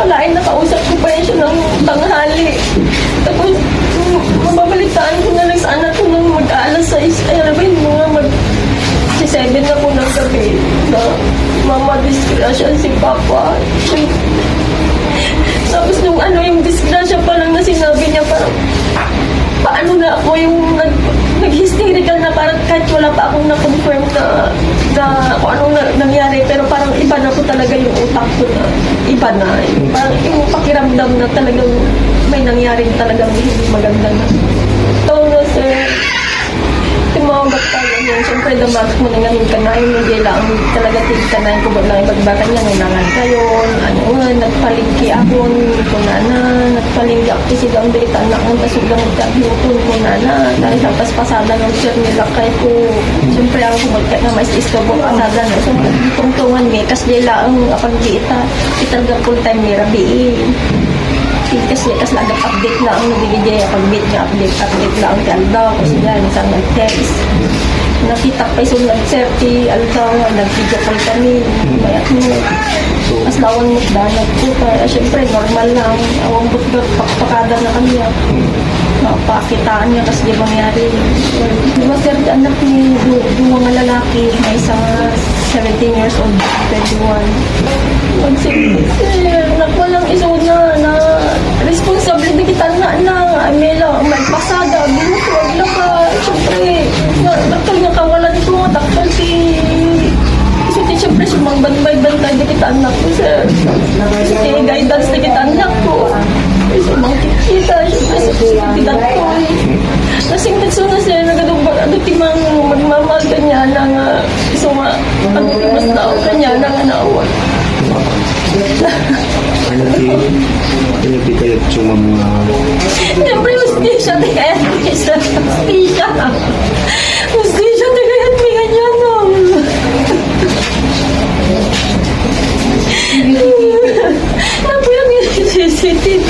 akalain nakausap ko pa yun siya ng tanghali. Tapos, mababalitaan ko na lang sa anak ko nung mag-aalas 6. Ay, alam mo yun, mga si 7 na po ng gabi na mama, disgrasya si Papa. Tapos nung yung disgrasya pa lang na sinabi niya, parang paano na ako yung nag-hysterical na parang kahit wala pa akong na-confirm na kung anong nangyari, pero parang iba na po talaga yung utak ko na iba na. Parang yung pakiramdam na talagang may nangyari talagang hindi maganda na. So, sir, tumawag tayo niya. Siyempre, damat mo na ngayon ka na. Hindi lang talaga tigta na yung kubag lang ibagbakan niya. Nangangan kayo. Nagpalingki ako. Ko na. Nagpalingki ako. Kasi daw ang dito anak ng tasugang magkabiyotun ko na. Dahil tapos pasada ng sir nila kay ko. Siyempre, ako kumagkat na mais istobo pasada na. So, tungtungan may. Kasi lang ang kita. Italga full time may rabi. Kasi lagap update na ang nabibigay pag meet niya update lang kay Aldaw kasi yan isang nag-text nakita pa yung nag-30 Aldaw nag-video call kami mayat mo mas lawan mo dalag ko kaya syempre normal lang awang butgot pakada na kami pakitaan niya kasi di mangyari di ba sir anak ni duwa nga lalaki na isang 17 years old 21 sir walang isuna na responsable na kita na may pasada binutuwag na ka siyempre daktal nga kawalan ko daktal siyempre sumang bantay na kita anak ko sir guidance na kita anak ko sumang kita siyempre kita ko kasing nagsuna sir nagadubag timang magmamahal kanya na nga suma timas tao kanya na nga naawag Pinagpitayat yung mga siyempre hustisya di kaya hustisya di kaya may ganyan napo yung CCTV